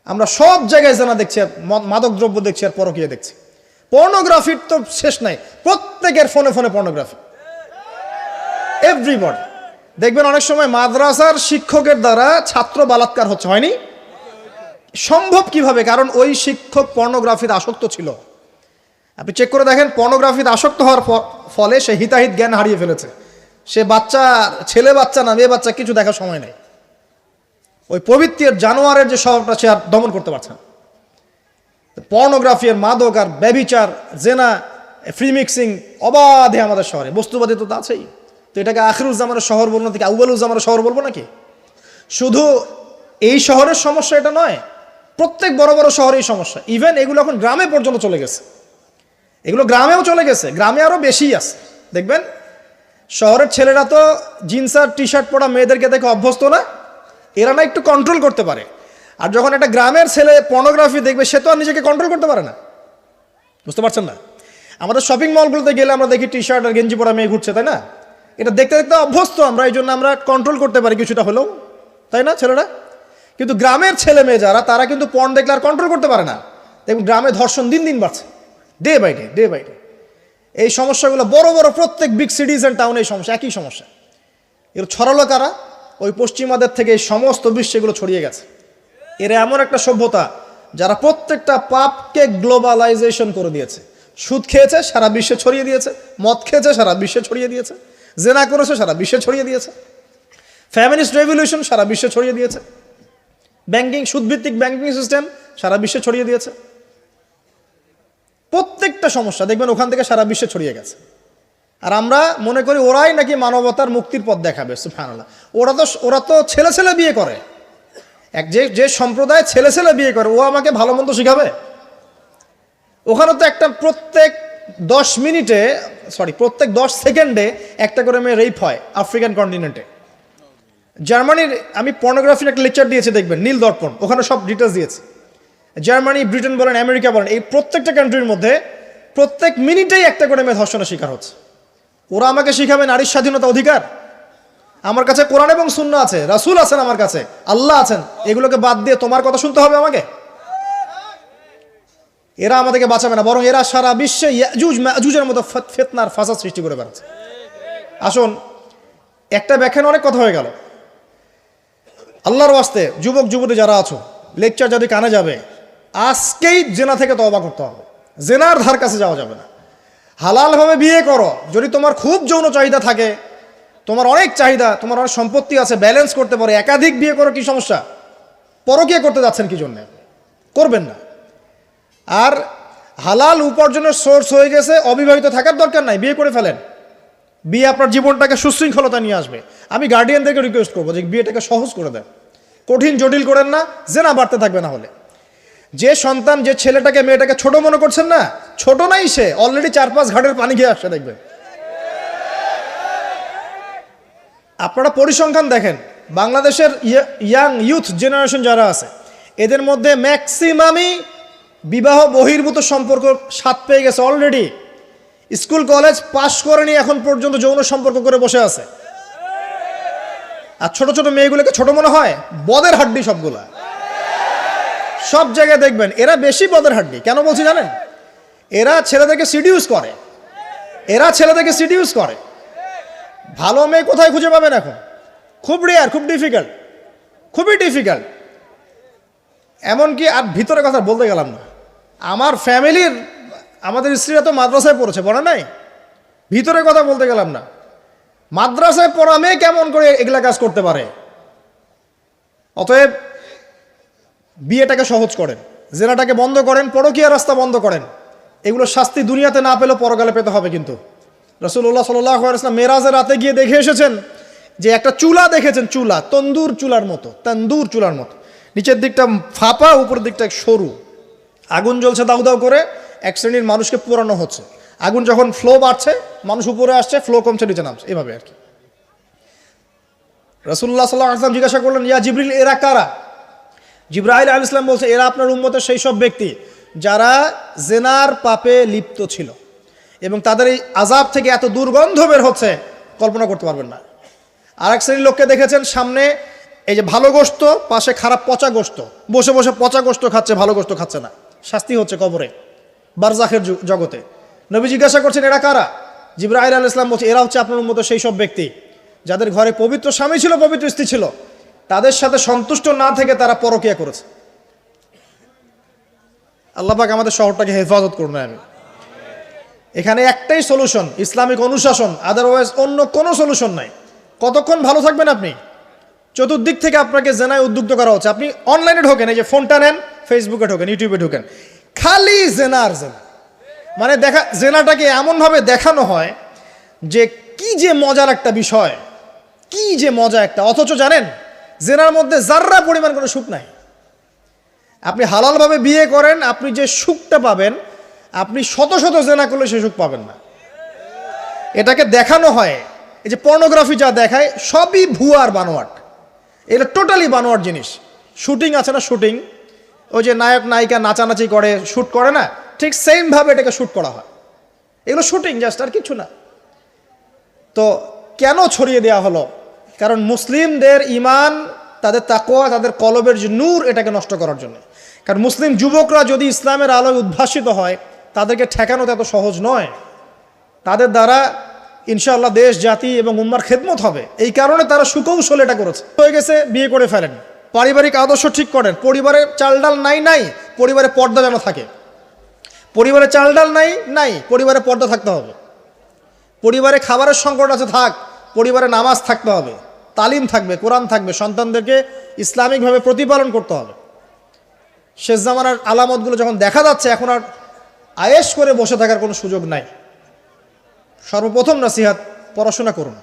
আমরা সব জায়গায় জানা দেখছি, মাদক দ্রব্য দেখছি, আর পরকীয়া দেখছি। পর্নোগ্রাফির তো শেষ নাই, প্রত্যেকের ফোনে ফোনে পর্নোগ্রাফি, এভরিবডি। দেখবেন অনেক সময় মাদ্রাসার শিক্ষকের দ্বারা ছাত্র বালাৎকার হচ্ছে, হয়নি? সম্ভব কিভাবে? কারণ ওই শিক্ষক পর্নোগ্রাফিতে আসক্ত ছিল। আপনি চেক করে দেখেন, পর্নোগ্রাফিতে আসক্ত হওয়ার ফলে সে হিতাহিত জ্ঞান হারিয়ে ফেলেছে। সে বাচ্চা, ছেলে বাচ্চা না মেয়ে বাচ্চা, কিছু দেখার সময় নেই। ওই পবিত্রের জানোয়ারের যে স্বভাবটা সে আর দমন করতে পারছে না। পর্নোগ্রাফি আর মাদক আর ব্যভিচার, জেনা, ফ্রি মিক্সিং অবাধে আমাদের শহরে। বস্তুবাদী তো আছেই। তো এটাকে আখিরুজ্জামানের শহর বলবো না, থেকে আউয়ালুজ্জামানের শহর বলবো নাকি? শুধু এই শহরের সমস্যা এটা নয়, প্রত্যেক বড় বড় শহরে এই সমস্যা। ইভেন এগুলো এখন গ্রামে পর্যন্ত চলে গেছে, এগুলো গ্রামেও চলে গেছে, গ্রামে আরও বেশি আছে। দেখবেন শহরের ছেলেরা তো জিন্স আর টি শার্ট পরা মেয়েদেরকে দেখে অভ্যস্ত না, এরা না একটু কন্ট্রোল করতে পারে। আর যখন একটা গ্রামের ছেলে পর্নোগ্রাফি দেখবে, সে তো আর নিজেকে কন্ট্রোল করতে পারে না। বুঝতে পারছেন না? আমাদের শপিং মলগুলোতে গেলে আমরা দেখি টি শার্ট আর গেঞ্জি পরা মেয়ে ঘুরছে, তাই না? এটা দেখতে দেখতে অভ্যস্ত আমরা, এই জন্য আমরা কন্ট্রোল করতে পারি কিছুটা হলেও, তাই না ছেলেরা? কিন্তু গ্রামের ছেলে মেয়ে যারা, তারা কিন্তু পর্ন দেখলে আর কন্ট্রোল করতে পারে না। দেখুন গ্রামে ধর্ষণ দিন দিন বাড়ছে, day by day, day by day. এই সমস্যাগুলো বড় বড় প্রত্যেক বিগ সিটিজ অ্যান্ড টাউনে এই সমস্যা, একই সমস্যা। এর ছড়ালো কারা? ওই পশ্চিমাদের থেকে এই সমস্ত বিশ্বে এগুলো ছড়িয়ে গেছে। এরা এমন একটা সভ্যতা যারা প্রত্যেকটা পাপকে গ্লোবালাইজেশন করে দিয়েছে। সুদ খেয়েছে, সারা বিশ্বে ছড়িয়ে দিয়েছে। মদ খেয়েছে, সারা বিশ্বে ছড়িয়ে দিয়েছে। জেনা করেছে, সারা বিশ্বে ছড়িয়ে দিয়েছে। ফ্যামিলিস্ট রেভলিউশন সারা বিশ্বে ছড়িয়ে দিয়েছে। ব্যাংকিং, সুদভিত্তিক ব্যাংকিং সিস্টেম সারা বিশ্বে ছড়িয়ে দিয়েছে। প্রত্যেকটা সমস্যা দেখবেন ওখান থেকে সারা বিশ্বে ছড়িয়ে গেছে। আর আমরা মনে করি ওরাই নাকি মানবতার মুক্তির পথ দেখাবে। সুবহানাল্লাহ। ওরা তো ছেলে ছেলে বিয়ে করে। যে সম্প্রদায় ছেলে ছেলে বিয়ে করে ও আমাকে ভালো মন্দ শিখাবে? ওখানে তো একটা প্রত্যেক 10 সেকেন্ডে একটা করে মেয়ে রেপ হয় আফ্রিকান কন্টিনেন্টে। জার্মানির আমি পর্নোগ্রাফির একটা লেকচার দিয়েছি, দেখবেন নীল দর্পণ, ওখানে সব ডিটেলস দিয়েছে। জার্মানি, ব্রিটেন বলেন, আমেরিকা বলেন, এই প্রত্যেকটা কান্ট্রির মধ্যে প্রত্যেক মিনিটেই একটা করে মেয়ে ধর্ষণের শিকার হচ্ছে। ওরা আমাকে শিখাবে নারীর স্বাধীনতা অধিকার? আমার কাছে কোরআন এবং সুন্নাহ আছে, রাসূল আছেন, আমার কাছে আল্লাহ আছেন, এগুলোকে বাদ দিয়ে তোমার কথা শুনতে হবে আমাকে? এরা আমাদেরকে বাঁচাবে না, বরং এরা সারা বিশ্বে ইয়াজুজ মাজুজের মতো ফিতনার ফাসাদ সৃষ্টি করে বেড়াচ্ছে। আসুন, একটা ব্যাখ্যানে অনেক কথা হয়ে গেল। আল্লাহর ওয়াস্তে যুবক যুবতী যারা আছো, লেকচার যদি কানে যাবে, আজকেই জেনা থেকে তওবা করতে হবে। জেনার ধার কাছে যাওয়া যাবে না। হালালভাবে বিয়ে করো। যদি তোমার খুব যৌন চাহিদা থাকে, তোমার অনেক চাহিদা, তোমার অনেক সম্পত্তি আছে, ব্যালেন্স করতে পারো, একাধিক বিয়ে করো, কি সমস্যা? পরকীয়া করতে যাচ্ছেন কি জন্যে? করবেন না। আর হালাল উপার্জনের সোর্স হয়ে গেছে, অবিবাহিত থাকার দরকার নাই, বিয়ে করে ফেলেন। বিয়ে আপনার জীবনটাকে সুশৃঙ্খলতা নিয়ে আসবে। আমি গার্ডিয়ানদেরকে রিকোয়েস্ট করবো যে বিয়েটাকে সহজ করে দেন, কঠিন জটিল করেন না, জেনা বাড়তে থাকবে। না হলে যে সন্তান, যে ছেলেটাকে মেয়েটাকে ছোট মনে করছেন না, ছোট নাই, সে অলরেডি 4-5 ঘাটের পানি খেয়ে আসছে দেখবেন। আপনারা পরিসংখ্যান দেখেন, বাংলাদেশের ইয়াং ইউথ জেনারেশন যারা আছে, এদের মধ্যে ম্যাক্সিমামই বিবাহ বহির্ভূত সম্পর্ক স্বাদ পেয়ে গেছে অলরেডি। স্কুল কলেজ পাশ করেনি, এখন পর্যন্ত যৌন সম্পর্ক করে বসে আছে। আর ছোট ছোট মেয়েগুলোকে ছোট মনে হয়, বদের হাড্ডি সবগুলা। সব জায়গায় দেখবেন এরা বেশি বদের হাড্ডি। কেন বলছি জানেন? এরা ছেলেদেরকে সিডিউস করে। ভালো মেয়ে কোথায় খুঁজে পাবেন এখন? খুব রেয়ার, খুব ডিফিকাল্ট, খুবই ডিফিকাল্ট। এমনকি আর ভিতরে কথা বলতে গেলাম না, আমার ফ্যামিলির, আমাদের স্ত্রীরা তো মাদ্রাসায় পড়েছে, পড়ে নাই? ভিতরে কথা বলতে গেলাম না, মাদ্রাসায় পড়া মেয়ে কেমন করে এগুলা কাজ করতে পারে? অতএব বিয়েটাকে সহজ করেন, জেনাটাকে বন্ধ করেন, পরকীয়া রাস্তা বন্ধ করেন। এগুলো শাস্তি দুনিয়াতে না পেলেও পরকালে পেতে হবে। কিন্তু রাসূলুল্লাহ সাল্লাল্লাহু আলাইহি ওয়াসাল্লাম মেরাজের রাতে গিয়ে দেখে এসেছেন যে একটা চুলা দেখেছেন, চুলা তন্দুর চুলার মতো, নিচের দিকটা ফাঁপা, উপরের দিকটা সরু, আগুন জ্বলছে দাউ দাউ করে, এক শ্রেণীর মানুষকে পোড়ানো হচ্ছে। আগুন যখন ফ্লো বাড়ছে, মানুষ উপরে আসছে, ফ্লো কমছে, নিচে নামছে, এভাবে আর কি। রাসূলুল্লাহ সাল্লাল্লাহু আলাইহি ওয়াসাল্লাম জিজ্ঞাসা করলেন, ইয়া জিবরিল, এরা কারা? জিবরাইল আলাইহিস সালাম বলছে, এরা আপনার উম্মতের সেই সব ব্যক্তি যারা জেনার পাপে লিপ্ত ছিল, এবং তাদের এই আযাব থেকে এত দুর্গন্ধ বের হচ্ছে কল্পনা করতে পারবেন না। আর এক শ্রেণীর লোককে দেখেছেন, সামনে এই যে ভালো গোশত, পাশে খারাপ পচা গোশত, বসে বসে পচা গোশত খাচ্ছে, ভালো গোশত খাচ্ছে না। শাস্তি হচ্ছে কবরে, বারজাখের জগতে। নবী জিজ্ঞাসা করছেন, এরা কারা? জিবরাইল আলাইহিস সালাম বলছে, এরা হচ্ছে আপনার উম্মতের সেই সব ব্যক্তি যাদের ঘরে পবিত্র স্বামী ছিল, পবিত্র স্ত্রী ছিল, তাদের সাথে সন্তুষ্ট না থেকে তারা পরকীয়া করেছে। আল্লাহ পাক আমাদের শহরটাকে হেফাজত করুন। আমি এখানে একটাই সলিউশন, ইসলামিক অনুশাসন, আদারওয়াইজ অন্য কোনো সলিউশন নাই। কতক্ষণ ভালো থাকবেন আপনি? চতুর্দিক থেকে আপনাকে জেনায় উদ্যুক্ত করা হচ্ছে। আপনি অনলাইনে ঢোকেন, এই যে ফোনটা নেন, ফেসবুকে ঢোকেন, ইউটিউবে ঢোকেন, খালি জেনা আর জেনা। মানে জেনাটাকে এমনভাবে দেখানো হয় যে কি যে মজার একটা বিষয়, কি যে মজা একটা। অথচ জানেন, জেনার মধ্যে যার্রা পরিমাণ কোনো সুখ নাই। আপনি হালালভাবে বিয়ে করেন, আপনি যে সুখটা পাবেন, আপনি শত শত জেনা করলে সে সুখ পাবেন না। এটাকে দেখানো হয়, এই যে পর্নোগ্রাফি যা দেখায়, সবই ভুয়ার বানোয়াট। এটা টোটালি বানোয়াট জিনিস। শুটিং আছে না, শুটিং, ওই যে নায়ক নায়িকা নাচানাচি করে, শ্যুট করে না, ঠিক সেমভাবে এটাকে শ্যুট করা হয়। এগুলো শুটিং জাস্ট, আর কিছু না। তো কেন ছড়িয়ে দেওয়া হলো? কারণ মুসলিমদের ইমান, তাদের তাকওয়া, তাদের কলবের যে নূর, এটাকে নষ্ট করার জন্য। কারণ মুসলিম যুবকরা যদি ইসলামের আলোয় উদ্ভাসিত হয়, তাদেরকে ঠেকানো তো এত সহজ নয়। তাদের দ্বারা ইনশাআল্লাহ দেশ, জাতি এবং উম্মার খেদমত হবে। এই কারণে তারা সুকৌশল এটা করেছে। হয়ে গেছে, বিয়ে করে ফেলেন, পারিবারিক আদর্শ ঠিক করেন, পরিবারে চাল ডাল নাই, পরিবারে পর্দা যেন থাকে। পরিবারে চাল ডাল নাই, পরিবারে পর্দা থাকতে হবে। পরিবারে খাবারের সংকট আছে, থাক, পরিবারে নামাজ থাকতে হবে। তালিম থাকবে, কোরআন থাকবে, সন্তানদেরকে ইসলামিকভাবে প্রতিপালন করতে হবে। শেষ জামানার আলামতগুলো যখন দেখা যাচ্ছে, এখন আর আয়েশ করে বসে থাকার কোনো সুযোগ নাই। সর্বপ্রথম নসিহাত, পড়াশোনা করুন,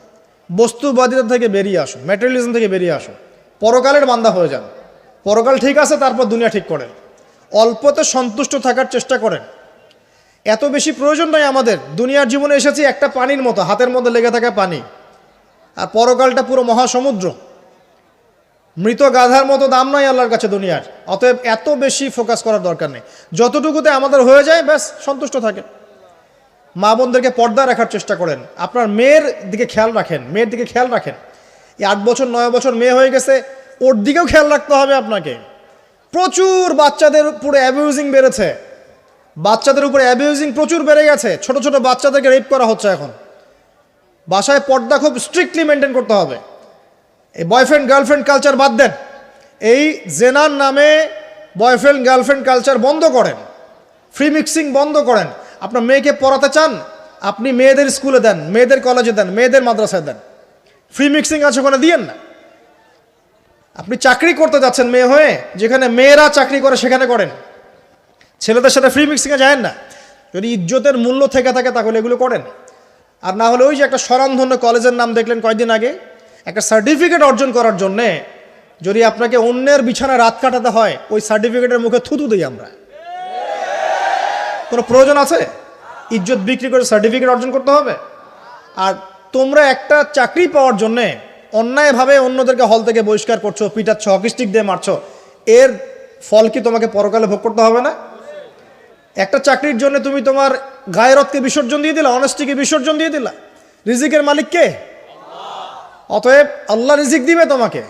বস্তুবাদিতা থেকে বেরিয়ে আসুন, ম্যাটেরিয়ালিজম থেকে বেরিয়ে আসুন, পরকালের বান্দা হয়ে যান। পরকাল ঠিক আছে, তারপর দুনিয়া ঠিক করেন। অল্পতে সন্তুষ্ট থাকার চেষ্টা করেন। এত বেশি প্রয়োজন নয় আমাদের। দুনিয়ার জীবনে এসেছি একটা পানির মতো, হাতের মধ্যে লেগে থাকা পানি, আর পরকালটা পুরো মহাসমুদ্র। মৃত গাধার মতো দাম নয় আল্লাহর কাছে দুনিয়ার। অতএব এত বেশি ফোকাস করার দরকার নেই। যতটুকুতে আমাদের হয়ে যায় ব্যাস সন্তুষ্ট থাকেন। মা বোনদেরকে পর্দা রাখার চেষ্টা করেন। আপনার মেয়ের দিকে খেয়াল রাখেন, মেয়ের দিকে খেয়াল রাখেন। এই 8 বছর 9 বছর মেয়ে হয়ে গেছে, ওর দিকেও খেয়াল রাখতে হবে আপনাকে। প্রচুর বাচ্চাদের উপরে অ্যাবিউজিং বেড়েছে, বাচ্চাদের উপরে অ্যাবিউজিং প্রচুর বেড়ে গেছে। ছোট ছোট বাচ্চাদেরকে রেপ করা হচ্ছে এখন। বাসায় পর্দা খুব স্ট্রিক্টলি মেনটেন করতে হবে। এই বয়ফ্রেন্ড গার্লফ্রেন্ড কালচার বাদ দেন। এই জেনার নামে বয়ফ্রেন্ড গার্লফ্রেন্ড কালচার বন্ধ করেন, ফ্রি মিক্সিং বন্ধ করেন। আপনার মেয়েকে পড়াতে চান, আপনি মেয়েদের স্কুলে দেন, মেয়েদের কলেজে দেন, মেয়েদের মাদ্রাসায় দেন। ফ্রি মিক্সিং আছে ওখানে দিয়েন না। আপনি চাকরি করতে যাচ্ছেন মেয়ে হয়ে, যেখানে মেয়েরা চাকরি করে সেখানে করেন। ছেলেদের সাথে ফ্রি মিক্সিংয়ে যায় না। যদি ইজ্জতের মূল্য থেকে থাকে তাহলে এগুলো করেন। আর না হলে ওই যে একটা স্বনামধন্য কলেজের নাম দেখলেন কয়েকদিন আগে, একটা সার্টিফিকেট অর্জন করার জন্যে যদি আপনাকে অন্যের বিছানায় রাত কাটাতে হয়, ওই সার্টিফিকেটের মুখে থুতু দিই আমরা। কোনো প্রয়োজন আছে? ইজ্জত বিক্রি করে সার্টিফিকেট অর্জন করতে হবে? আর তোমরা একটা চাকরি পাওয়ার জন্যে অন্যায়ভাবে অন্যদেরকে হল থেকে বহিষ্কার করছো, পিটাচ্ছ, হকি স্টিক দিয়ে মারছো, এর ফল কি তোমাকে পরকালে ভোগ করতে হবে না? একটা চাকরির জন্য তুমি তোমার গায়রতকে বিসর্জন দিয়ে দিলা, অনেস্টিকে বিসর্জন দিয়ে দিলা। রিজিকের মালিক কে? অতএব আল্লাহ রিজিক দিবে তোমাকে।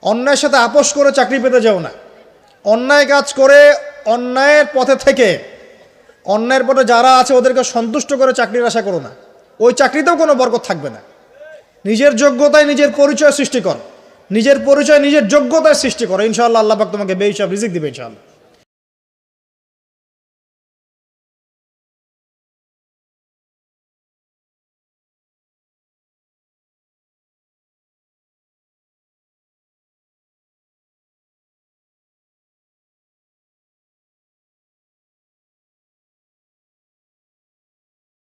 অন্যায়ের সাথে আপোষ করে চাকরি পেতে যাও না। অন্যায় কাজ করে অন্যায়ের পথে থেকে অন্যায়ের পথে যারা আছে ওদেরকে সন্তুষ্ট করে চাকরির আশা করো না। ওই চাকরিতেও কোনো বরকত থাকবে না। নিজের যোগ্যতায় নিজের পরিচয় সৃষ্টি কর, নিজের পরিচয় নিজের যোগ্যতায় সৃষ্টি করো। ইনশাআল্লাহ আল্লাহ পাক তোমাকে বেহিসাব রিজিক দিবে ইনশাআল্লাহ।